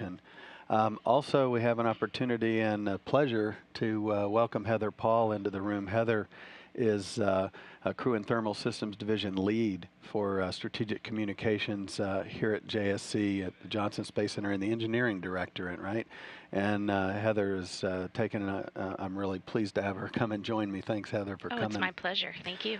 And also, we have an opportunity and a pleasure to welcome Heather Paul into the room. Heather is a Crew and Thermal Systems Division lead for strategic communications here at JSC at the Johnson Space Center and the engineering directorate, right? And Heather is taken. I'm really pleased to have her come and join me. Thanks, Heather, for coming. Oh, it's my pleasure. Thank you.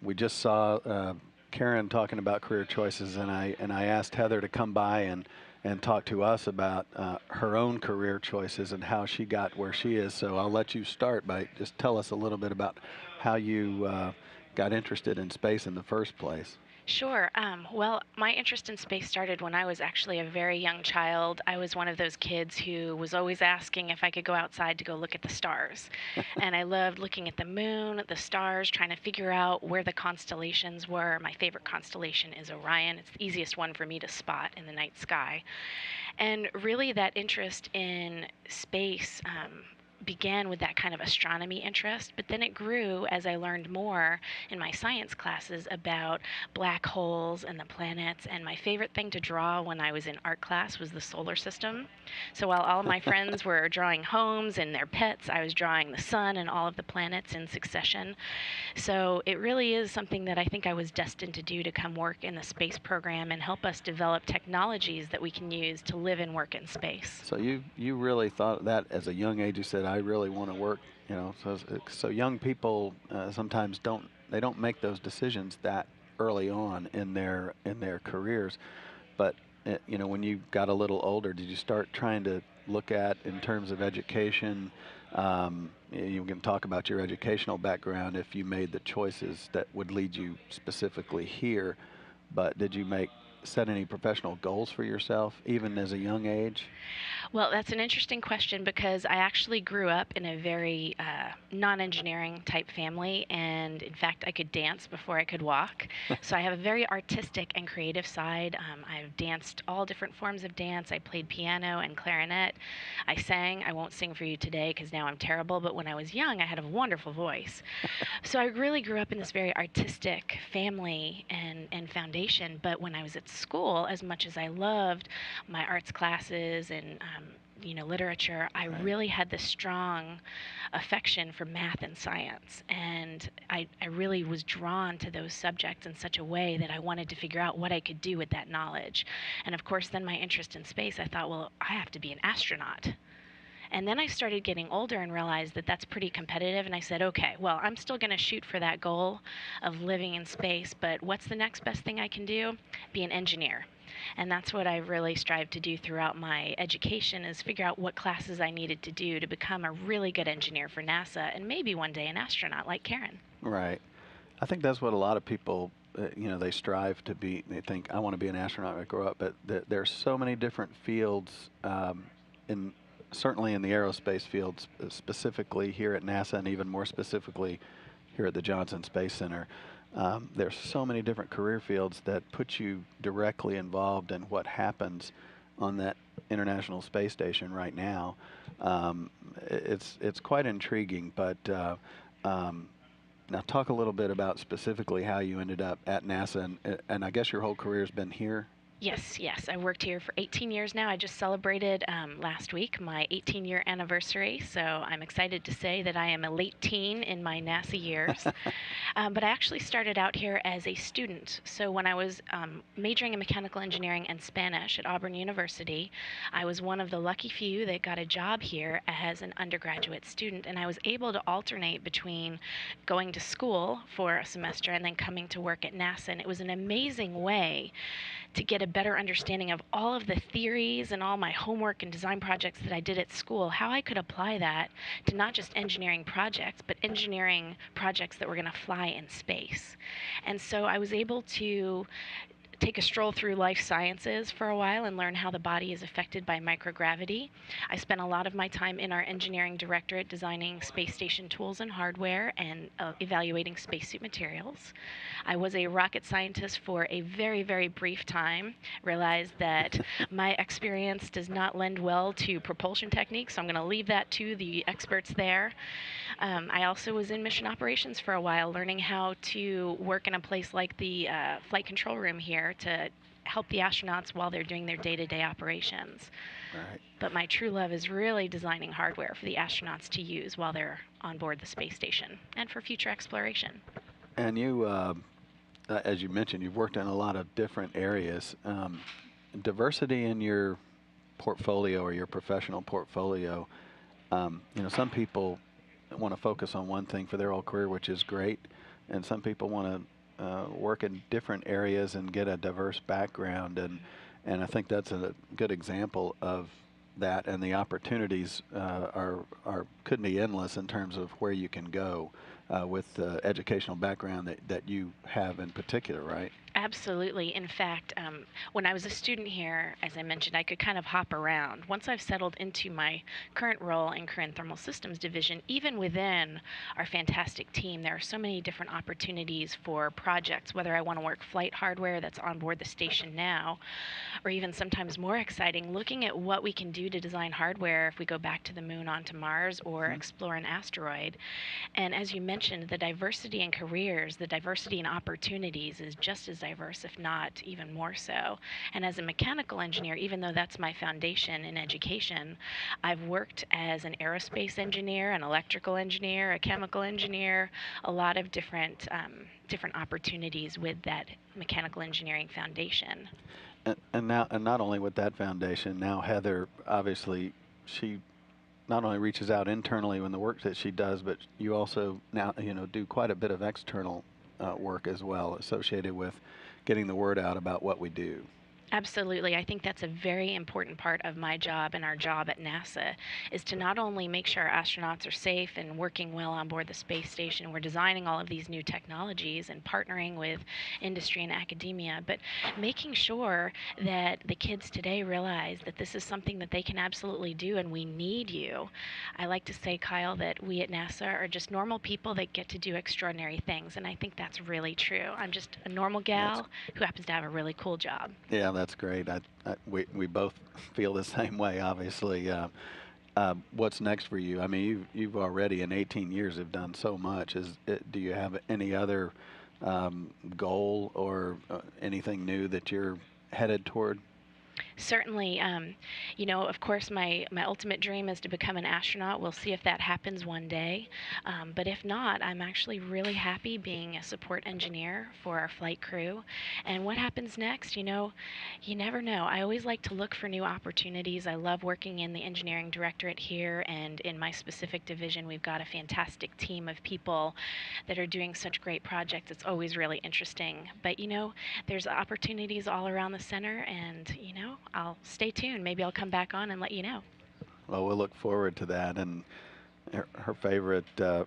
We just saw Karen talking about career choices, and I asked Heather to come by and talk to us about her own career choices and how she got where she is. So I'll let you start by just tell us a little bit about how you got interested in space in the first place. Sure. Well, my interest in space started when I was actually a very young child. I was one of those kids who was always asking if I could go outside to go look at the stars. And I loved looking at the moon, the stars, trying to figure out where the constellations were. My favorite constellation is Orion. It's the easiest one for me to spot in the night sky. And really, that interest in space began with that kind of astronomy interest, but then it grew as I learned more in my science classes about black holes and the planets. And my favorite thing to draw when I was in art class was the solar system. So while all of my friends were drawing homes and their pets, I was drawing the sun and all of the planets in succession. So it really is something that I think I was destined to do, to come work in the space program and help us develop technologies that we can use to live and work in space. So you really thought that as a young age. You said, I really want to work. So young people sometimes don't make those decisions that early on in their careers. But when you got a little older, did you start trying to look at, in terms of education? You can talk about your educational background if you made the choices that would lead you specifically here. But did you set any professional goals for yourself, even as a young age? Well, that's an interesting question, because I actually grew up in a very non-engineering type family, and in fact, I could dance before I could walk. So I have a very artistic and creative side. I've danced all different forms of dance. I played piano and clarinet. I sang. I won't sing for you today because now I'm terrible, but when I was young, I had a wonderful voice. So I really grew up in this very artistic family and foundation. But when I was at school, as much as I loved my arts classes and literature, I really had this strong affection for math and science. And I really was drawn to those subjects in such a way that I wanted to figure out what I could do with that knowledge. And of course, then my interest in space, I thought, well, I have to be an astronaut. And then I started getting older and realized that that's pretty competitive. And I said, okay, well, I'm still going to shoot for that goal of living in space, but what's the next best thing I can do? Be an engineer. And that's what I really strived to do throughout my education, is figure out what classes I needed to do to become a really good engineer for NASA, and maybe one day an astronaut like Karen. Right. I think that's what a lot of people, they strive to be. They think, I want to be an astronaut when I grow up. But there's so many different fields, certainly in the aerospace fields, specifically here at NASA, and even more specifically here at the Johnson Space Center. There's so many different career fields that put you directly involved in what happens on that International Space Station right now. It's quite intriguing, but now talk a little bit about specifically how you ended up at NASA, and I guess your whole career has been here. Yes. I worked here for 18 years now. I just celebrated last week my 18-year anniversary, so I'm excited to say that I am a late teen in my NASA years. But I actually started out here as a student. So when I was majoring in mechanical engineering and Spanish at Auburn University, I was one of the lucky few that got a job here as an undergraduate student, and I was able to alternate between going to school for a semester and then coming to work at NASA. And it was an amazing way to get a better understanding of all of the theories and all my homework and design projects that I did at school, how I could apply that to not just engineering projects, but engineering projects that were going to fly in space. And so I was able to take a stroll through life sciences for a while and learn how the body is affected by microgravity. I spent a lot of my time in our engineering directorate designing space station tools and hardware and evaluating spacesuit materials. I was a rocket scientist for a very, very brief time, realized that my experience does not lend well to propulsion techniques, so I'm going to leave that to the experts there. I also was in mission operations for a while, learning how to work in a place like the flight control room here to help the astronauts while they're doing their day-to-day operations. Right. But my true love is really designing hardware for the astronauts to use while they're on board the space station and for future exploration. And you, as you mentioned, you've worked in a lot of different areas. Diversity in your portfolio or your professional portfolio. Some people want to focus on one thing for their whole career, which is great, and some people want to work in different areas and get a diverse background, and I think that's a good example of that. And the opportunities are could be endless in terms of where you can go with the educational background that you have in particular, right? Absolutely. In fact, when I was a student here, as I mentioned, I could kind of hop around. Once I've settled into my current role in Career and Thermal Systems Division, even within our fantastic team, there are so many different opportunities for projects, whether I want to work flight hardware that's on board the station now, or even sometimes more exciting, looking at what we can do to design hardware if we go back to the moon, onto Mars, or Mhm. explore an asteroid. And as you mentioned, the diversity in careers, the diversity in opportunities is just as diverse, if not even more so. And as a mechanical engineer, even though that's my foundation in education, I've worked as an aerospace engineer, an electrical engineer, a chemical engineer, a lot of different opportunities with that mechanical engineering foundation. And now, and not only with that foundation, now Heather, obviously, she not only reaches out internally in the work that she does, but you also now, do quite a bit of external work as well associated with getting the word out about what we do. Absolutely. I think that's a very important part of my job and our job at NASA is to not only make sure our astronauts are safe and working well on board the space station, we're designing all of these new technologies and partnering with industry and academia, but making sure that the kids today realize that this is something that they can absolutely do and we need you. I like to say, Kyle, that we at NASA are just normal people that get to do extraordinary things, and I think that's really true. I'm just a normal That's gal who happens to have a really cool job. Yeah, that's great. We both feel the same way, obviously. What's next for you? I mean, you've already in 18 years have done so much. Do you have any other goal or anything new that you're headed toward? Certainly, of course, my ultimate dream is to become an astronaut. We'll see if that happens one day. But if not, I'm actually really happy being a support engineer for our flight crew. And what happens next, you never know. I always like to look for new opportunities. I love working in the engineering directorate here, and in my specific division, we've got a fantastic team of people that are doing such great projects. It's always really interesting. But, there's opportunities all around the center, and, I'll stay tuned. Maybe I'll come back on and let you know. Well, we'll look forward to that. And her favorite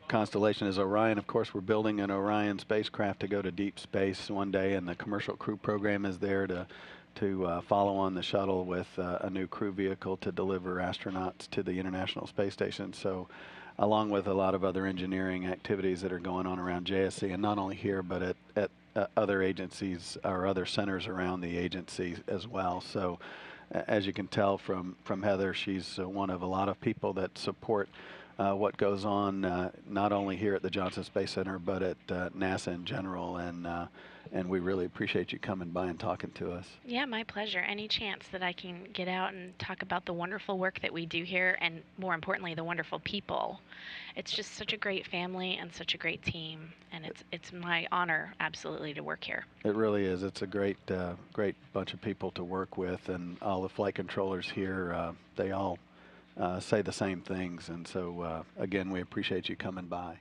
constellation is Orion. Of course, we're building an Orion spacecraft to go to deep space one day, and the commercial crew program is there to follow on the shuttle with a new crew vehicle to deliver astronauts to the International Space Station. So, along with a lot of other engineering activities that are going on around JSC, and not only here, but at other agencies or other centers around the agency as well. So, as you can tell from Heather, she's one of a lot of people that support what goes on not only here at the Johnson Space Center, but at NASA in general. And we really appreciate you coming by and talking to us. Yeah, my pleasure. Any chance that I can get out and talk about the wonderful work that we do here, and more importantly, the wonderful people. It's just such a great family and such a great team, and it's my honor absolutely to work here. It really is. It's a great bunch of people to work with, and all the flight controllers here, they all say the same things. And so, again, we appreciate you coming by.